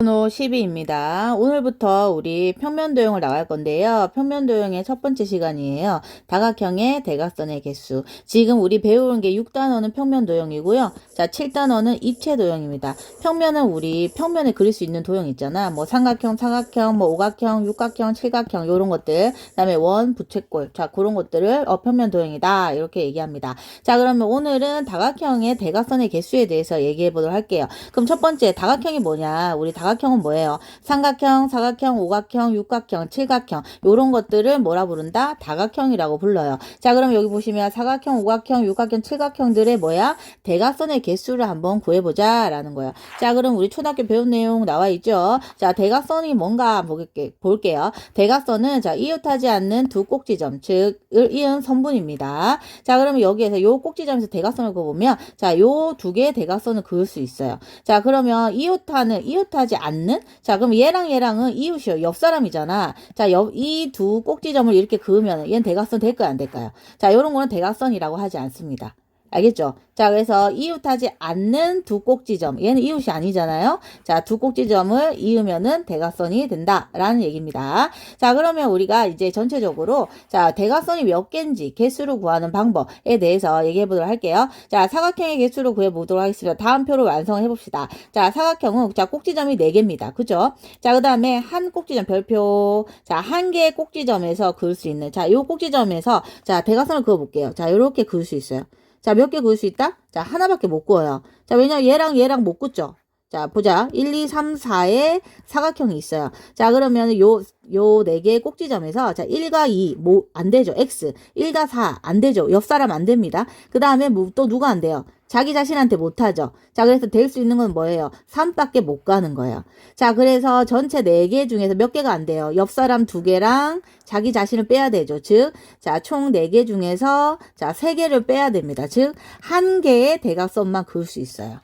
번호 12입니다. 오늘부터 우리 평면도형을 나갈 건데요. 평면도형의 첫 번째 시간이에요. 다각형의 대각선의 개수. 지금 우리 배우는 게 6단원은 평면도형이고요. 자, 7단원은 입체도형입니다. 평면은 우리 평면에 그릴 수 있는 도형 있잖아. 뭐 삼각형, 사각형, 뭐 오각형, 육각형, 칠각형 요런 것들. 그다음에 원, 부채꼴. 자, 그런 것들을 평면도형이다. 이렇게 얘기합니다. 자, 그러면 오늘은 다각형의 대각선의 개수에 대해서 얘기해 보도록 할게요. 그럼 첫 번째 다각형이 뭐냐? 우리 다각형은 뭐예요? 삼각형, 사각형, 오각형, 육각형, 칠각형 요런 것들을 뭐라 부른다? 다각형이라고 불러요. 자, 그럼 여기 보시면 사각형, 오각형, 육각형, 칠각형들의 뭐야? 대각선의 개수를 한번 구해보자 라는 거예요. 자, 그럼 우리 초등학교 배운 내용 나와 있죠? 자, 대각선이 뭔가 볼게요. 대각선은 자, 이웃하지 않는 두 꼭지점, 즉 을 이은 선분입니다. 자, 그러면 여기에서 요 꼭지점에서 대각선을 그어보면 자, 요 두 개의 대각선을 그을 수 있어요. 자, 그러면 이웃하지 않는? 자, 그럼 얘랑은 이웃이요. 옆 사람이잖아. 자, 이 두 꼭지점을 이렇게 그으면 얘는 대각선 될까요? 안 될까요? 자, 요런 거는 대각선이라고 하지 않습니다. 알겠죠? 자, 그래서 이웃하지 않는 두 꼭지점. 얘는 이웃이 아니잖아요. 자, 두 꼭지점을 이으면은 대각선이 된다라는 얘기입니다. 자, 그러면 우리가 이제 전체적으로 자, 대각선이 몇 개인지 개수를 구하는 방법에 대해서 얘기해 보도록 할게요. 자, 사각형의 개수를 구해 보도록 하겠습니다. 다음 표로 완성해 봅시다. 자, 사각형은 자, 꼭지점이 4개입니다. 그죠? 자, 그다음에 한 꼭지점 별표. 자, 한 개의 꼭지점에서 그을 수 있는 자, 요 꼭지점에서 자, 대각선을 그어 볼게요. 자, 요렇게 그을 수 있어요. 자, 몇 개 그을 수 있다? 자, 하나밖에 못 그어요. 자, 왜냐면 얘랑 못 긋죠? 자, 보자. 1, 2, 3, 4의 사각형이 있어요. 자, 그러면 요 4개의 꼭지점에서 자, 1과 2, 뭐, 안 되죠. X. 1과 4, 안 되죠. 옆 사람 안 됩니다. 그 다음에 또 누가 안 돼요? 자기 자신한테 못하죠. 자, 그래서 될 수 있는 건 뭐예요? 3밖에 못 가는 거예요. 자, 그래서 전체 4개 중에서 몇 개가 안 돼요? 옆 사람 2개랑 자기 자신을 빼야 되죠. 즉, 자, 총 4개 중에서 자, 3개를 빼야 됩니다. 즉, 1개의 대각선만 그을 수 있어요.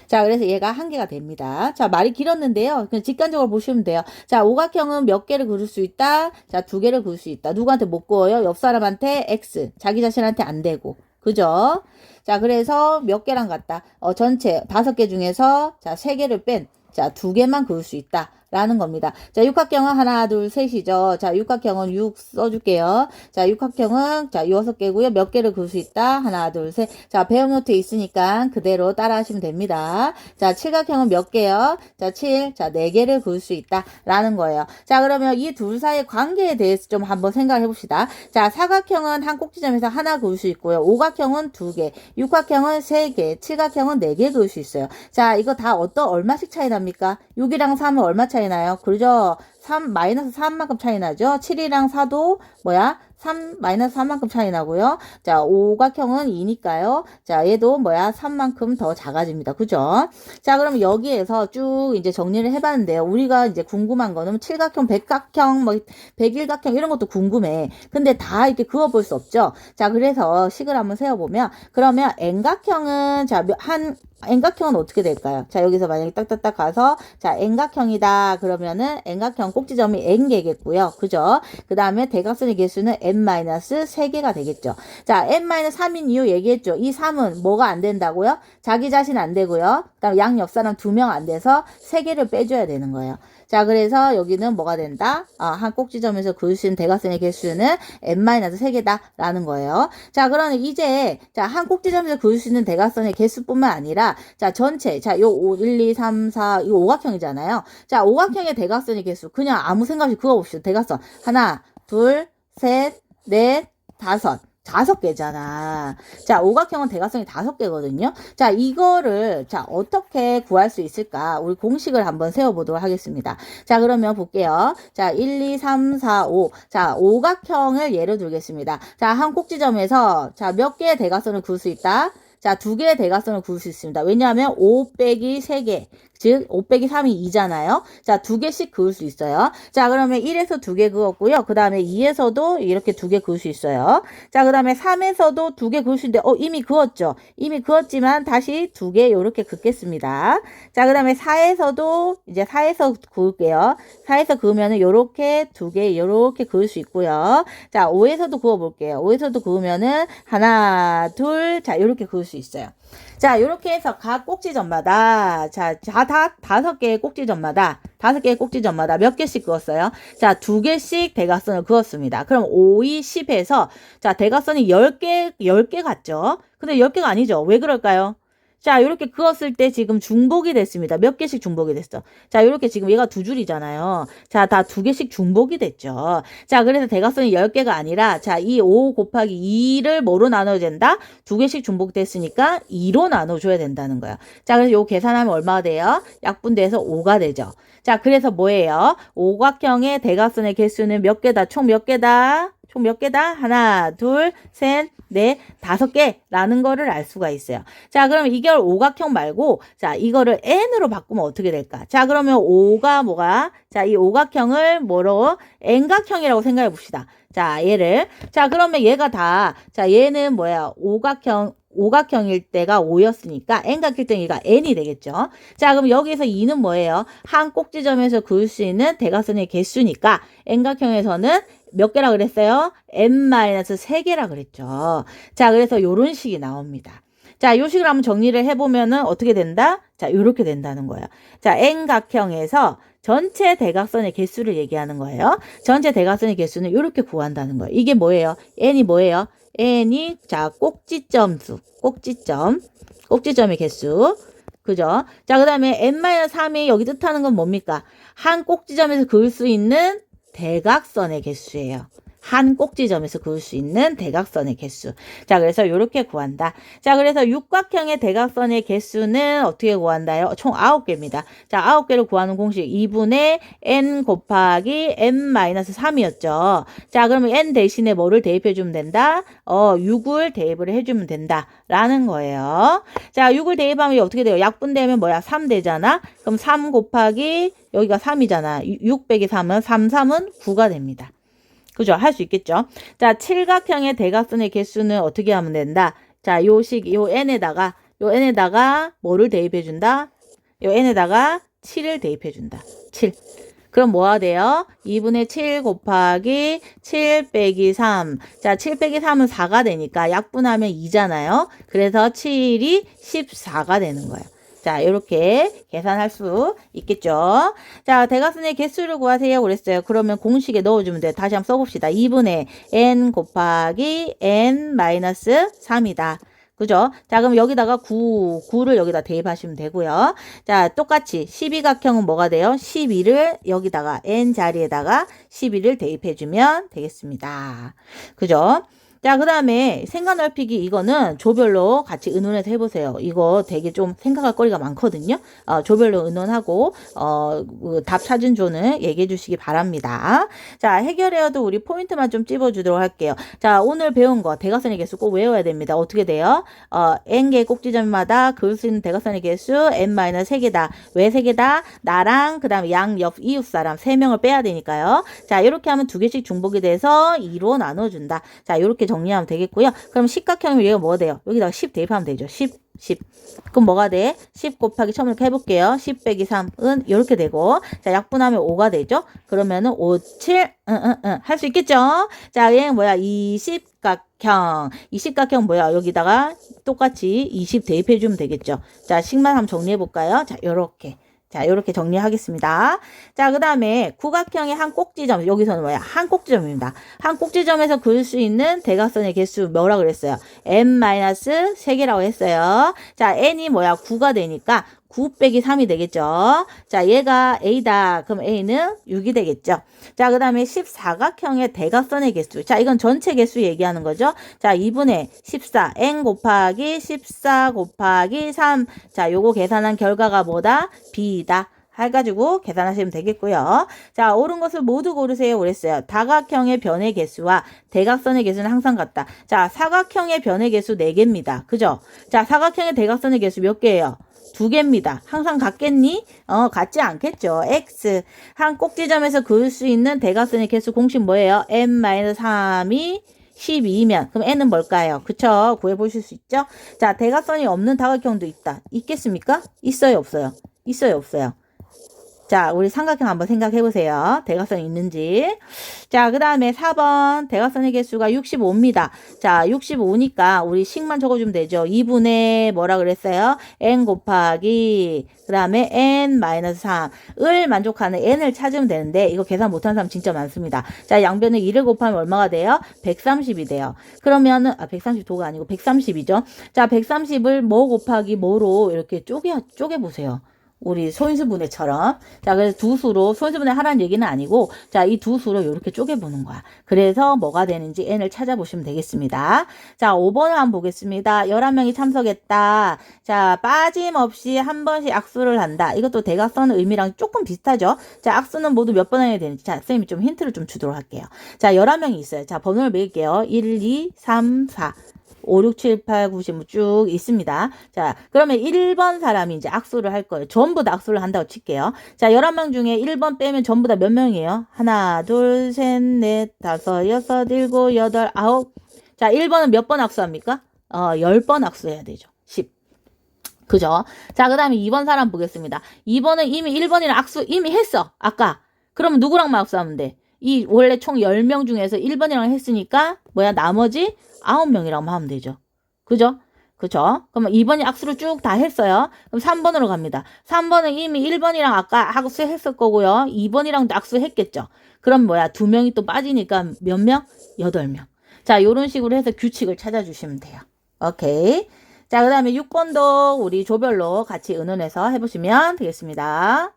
자, 그래서 얘가 1개가 됩니다. 자, 말이 길었는데요. 그냥 직관적으로 보시면 돼요. 자, 오각형은 몇 개를 그릴 수 있다? 자, 2개를 그릴 수 있다. 누구한테 못 그어요? 옆 사람한테 X. 자기 자신한테 안 되고. 그죠? 자, 그래서 몇 개랑 같다? 전체 5개 중에서 자, 3개를 뺀 자, 2개만 그을 수 있다. 라는 겁니다. 자, 육각형은 하나, 둘, 셋이죠. 자, 육각형은 6 써줄게요. 자, 육각형은 자, 6개고요. 몇 개를 그을 수 있다? 하나, 둘, 셋. 자, 배움 노트에 있으니까 그대로 따라 하시면 됩니다. 자, 칠각형은 몇 개요? 자, 7. 자, 4개를 그을 수 있다. 라는 거예요. 자, 그러면 이 둘 사이의 관계에 대해서 좀 한번 생각해 봅시다. 자, 사각형은 한 꼭지점에서 하나 그을 수 있고요. 오각형은 2개, 육각형은 3개, 칠각형은 4개 그을 수 있어요. 자, 이거 다 얼마씩 차이 납니까? 6이랑 3은 얼마 차이 나요? 그러죠? 3, 마이너스 3만큼 차이 나죠? 7이랑 4도, 뭐야? 3, 마이너스 3만큼 차이 나고요. 자, 오각형은 2니까요. 자, 얘도 뭐야? 3만큼 더 작아집니다. 그죠? 자, 그럼 여기에서 쭉 이제 정리를 해봤는데요. 우리가 이제 궁금한 거는 칠각형, 백각형, 뭐, 백일각형 이런 것도 궁금해. 근데 다 이렇게 그어볼 수 없죠? 자, 그래서 식을 한번 세워보면, 그러면 N각형은, 자, N각형은 어떻게 될까요? 자, 여기서 만약에 딱딱딱 가서, 자, N각형이다. 그러면은 N각형 꼭지점이 N개겠고요. 그죠? 그 다음에 대각선의 개수는 N-3개가 되겠죠. 자, N-3인 이유 얘기했죠. 이 3은 뭐가 안 된다고요? 자기 자신 안 되고요. 그 다음 양 옆 사람 2명 안 돼서 3개를 빼줘야 되는 거예요. 자, 그래서 여기는 뭐가 된다? 한 꼭지점에서 그을 수 있는 대각선의 개수는 N-3개다. 라는 거예요. 자, 그러면 이제, 자, 한 꼭지점에서 그을 수 있는 대각선의 개수뿐만 아니라, 자, 전체, 자, 요 1, 2, 3, 4, 이거 오각형이잖아요. 자, 오각형의 대각선의 개수. 그냥 아무 생각 없이 그어봅시다. 대각선. 하나, 둘, 셋, 넷, 5 개잖아. 자, 오각형은 대각선이 5개거든요. 자, 이거를, 자, 어떻게 구할 수 있을까? 우리 공식을 한번 세워보도록 하겠습니다. 자, 그러면 볼게요. 자, 1, 2, 3, 4, 5. 자, 오각형을 예로 들겠습니다. 자, 한 꼭지점에서, 자, 몇 개의 대각선을 그을 수 있다? 자, 2개의 대각선을 그을 수 있습니다. 왜냐하면 5 빼기 3개. 즉, 5 빼기 3이 2잖아요. 자, 2개씩 그을 수 있어요. 자, 그러면 1에서 2개 그었고요. 그 다음에 2에서도 이렇게 2개 그을 수 있어요. 자, 그 다음에 3에서도 2개 그을 수 있는데, 이미 그었죠? 이미 그었지만 다시 2개 요렇게 긋겠습니다. 자, 그 다음에 4에서도 이제 4에서 그을게요. 4에서 그으면은 요렇게 2개 요렇게 그을 수 있고요. 자, 5에서도 그어볼게요. 5에서도 그으면은 하나, 둘, 자, 요렇게 그을 수 있어요. 자, 요렇게 해서 각 꼭지점마다, 자, 다섯 개의 꼭지점마다 몇 개씩 그었어요? 자, 2개씩 대각선을 그었습니다. 그럼 5, 2, 10 해서, 자, 대각선이 10개 같죠? 근데 10개가 아니죠. 왜 그럴까요? 자, 요렇게 그었을 때 지금 중복이 됐습니다. 몇 개씩 중복이 됐어? 자, 요렇게 지금 얘가 2줄이잖아요. 자, 다 2개씩 중복이 됐죠. 자, 그래서 대각선이 10개가 아니라, 자, 이 5 곱하기 2를 뭐로 나눠야 된다? 2개씩 중복됐으니까 2로 나눠줘야 된다는 거야. 자, 그래서 요 계산하면 얼마가 돼요? 약분돼서 5가 되죠. 자, 그래서 뭐예요? 오각형의 대각선의 개수는 몇 개다? 총 몇 개다? 총 몇 개다? 하나, 둘, 셋, 넷, 5개라는 거를 알 수가 있어요. 자, 그럼 이걸 오각형 말고, 자, 이거를 n으로 바꾸면 어떻게 될까? 자, 그러면 5가 뭐가? 자, 이 오각형을 뭐로? n각형이라고 생각해 봅시다. 자, 얘를. 자, 그러면 얘가 다, 자, 얘는 뭐야? 오각형일 때가 5였으니까 n각일 때는 얘가 n이 되겠죠. 자, 그럼 여기서 2는 뭐예요? 한 꼭지점에서 그을 수 있는 대각선의 개수니까 n각형에서는 몇 개라 그랬어요? n-3개라 그랬죠. 자, 그래서 요런 식이 나옵니다. 자, 요 식을 한번 정리를 해보면은 어떻게 된다? 자, 요렇게 된다는 거예요. 자, n각형에서 전체 대각선의 개수를 얘기하는 거예요. 전체 대각선의 개수는 요렇게 구한다는 거예요. 이게 뭐예요? n이 뭐예요? n이, 자, 꼭지점의 개수. 그죠? 자, 그 다음에 n-3이 여기 뜻하는 건 뭡니까? 한 꼭지점에서 그을 수 있는 대각선의 개수예요. 한 꼭지점에서 그을 수 있는 대각선의 개수. 자, 그래서 이렇게 구한다. 자, 그래서 육각형의 대각선의 개수는 어떻게 구한다요? 총 9개입니다. 자, 9개를 구하는 공식 2분의 n 곱하기 n-3이었죠. 자, 그러면 n 대신에 뭐를 대입해 주면 된다? 6을 대입을 해주면 된다. 라는 거예요. 자, 6을 대입하면 어떻게 돼요? 약분되면 뭐야? 3 되잖아? 그럼 3 곱하기 여기가 3이잖아. 6 빼기 3은 3은 9가 됩니다. 그죠? 할 수 있겠죠? 자, 칠각형의 대각선의 개수는 어떻게 하면 된다? 자, 요 n에다가 뭐를 대입해 준다? 요 n에다가 7을 대입해 준다. 7. 그럼 뭐가 돼요? 2분의 7 곱하기 7 빼기 3. 자, 7 빼기 3은 4가 되니까 약분하면 2잖아요. 그래서 7이 14가 되는 거예요. 자, 이렇게 계산할 수 있겠죠. 자, 대각선의 개수를 구하세요. 그랬어요. 그러면 공식에 넣어주면 돼요. 다시 한번 써봅시다. 2분의 n 곱하기 n-3이다. 그죠? 자, 그럼 여기다가 9를 여기다 대입하시면 되고요. 자, 똑같이 12각형은 뭐가 돼요? 12를 여기다가 n 자리에다가 12를 대입해주면 되겠습니다. 그죠? 자, 그 다음에 생각 넓히기 이거는 조별로 같이 의논해서 해보세요. 이거 되게 좀 생각할 거리가 많거든요. 조별로 의논하고 답 찾은 조는 얘기해 주시기 바랍니다. 자, 해결해야도 우리 포인트만 좀 찝어주도록 할게요. 자, 오늘 배운 거 대각선의 개수 꼭 외워야 됩니다. 어떻게 돼요? n개 꼭지점마다 그을 수 있는 대각선의 개수 n-3개다. 왜 3개다? 나랑 그 다음에 양옆 이웃 사람 3명을 빼야 되니까요. 자, 이렇게 하면 2개씩 중복이 돼서 2로 나눠준다. 자, 이렇게 정리하면 되겠고요. 그럼 십각형이면 얘가 뭐가 돼요? 여기다가 10 대입하면 되죠. 10. 그럼 뭐가 돼? 10 곱하기 처음 이렇게 해볼게요. 10 빼기 3은 이렇게 되고, 자, 약분하면 5가 되죠? 그러면은 5, 7, 할 수 있겠죠? 자, 얘는 뭐야? 20각형. 20각형 뭐야? 여기다가 똑같이 20 대입해주면 되겠죠? 자, 식만 한번 정리해볼까요? 자, 요렇게. 자, 이렇게 정리하겠습니다. 자, 그 다음에 구각형의 한 꼭지점. 여기서는 뭐야? 한 꼭지점입니다. 한 꼭지점에서 그을 수 있는 대각선의 개수 뭐라 그랬어요? n-3개라고 했어요. 자, n이 뭐야? 9가 되니까 9 빼기 3이 되겠죠. 자, 얘가 A다. 그럼 A는 6이 되겠죠. 자, 그 다음에 14각형의 대각선의 개수. 자, 이건 전체 개수 얘기하는 거죠. 자, 2분의 14. n 곱하기 14 곱하기 3. 자, 요거 계산한 결과가 뭐다? B다. 해가지고 계산하시면 되겠고요. 자, 옳은 것을 모두 고르세요. 그랬어요. 다각형의 변의 개수와 대각선의 개수는 항상 같다. 자, 사각형의 변의 개수 4개입니다. 그죠? 자, 사각형의 대각선의 개수 몇 개예요? 2개입니다. 항상 같겠니? 같지 않겠죠. X. 한 꼭지점에서 그을 수 있는 대각선의 개수 공식 뭐예요? n-3이 12이면 그럼 n은 뭘까요? 그쵸? 구해보실 수 있죠? 자, 대각선이 없는 다각형도 있다. 있겠습니까? 있어요, 없어요? 있어요, 없어요? 자, 우리 삼각형 한번 생각해보세요. 대각선이 있는지. 자, 그 다음에 4번 대각선의 개수가 65입니다. 자, 65니까 우리 식만 적어주면 되죠. 2분의 뭐라 그랬어요? n 곱하기 그 다음에 n-3을 만족하는 n을 찾으면 되는데 이거 계산 못하는 사람 진짜 많습니다. 자, 양변에 2를 곱하면 얼마가 돼요? 130이 돼요. 그러면은 130도가 아니고 130이죠. 자, 130을 뭐 곱하기 뭐로 이렇게 쪼개보세요. 우리 소인수분해처럼. 자, 그래서 두 수로, 소인수분해 하라는 얘기는 아니고, 자, 이 두 수로 이렇게 쪼개보는 거야. 그래서 뭐가 되는지 n을 찾아보시면 되겠습니다. 자, 5번을 한번 보겠습니다. 11명이 참석했다. 자, 빠짐없이 한 번씩 악수를 한다. 이것도 대각선 의미랑 조금 비슷하죠? 자, 악수는 모두 몇 번 해야 되는지. 자, 선생님이 좀 힌트를 좀 주도록 할게요. 자, 11명이 있어요. 자, 번호를 매길게요. 1, 2, 3, 4. 5, 6, 7, 8, 9, 10 쭉 있습니다. 자, 그러면 1번 사람이 이제 악수를 할 거예요. 전부 다 악수를 한다고 칠게요. 자, 11명 중에 1번 빼면 전부 다 몇 명이에요? 하나, 둘, 셋, 넷, 다섯, 여섯, 일곱, 여덟, 아홉. 자, 1번은 몇 번 악수합니까? 10번 악수해야 되죠. 10. 그죠? 자, 그 다음에 2번 사람 보겠습니다. 2번은 이미 1번이랑 악수 이미 했어. 아까. 그러면 누구랑만 악수하면 돼? 이 원래 총 10명 중에서 1번이랑 했으니까 뭐야? 나머지 9명이라고 하면 되죠. 그죠? 그죠? 그러면 2번이 악수를 쭉 다 했어요. 그럼 3번으로 갑니다. 3번은 이미 1번이랑 아까 악수했을 거고요. 2번이랑도 악수했겠죠. 그럼 뭐야? 2명이 또 빠지니까 몇 명? 8명. 자, 요런 식으로 해서 규칙을 찾아주시면 돼요. 오케이. 자, 그 다음에 6번도 우리 조별로 같이 의논해서 해보시면 되겠습니다.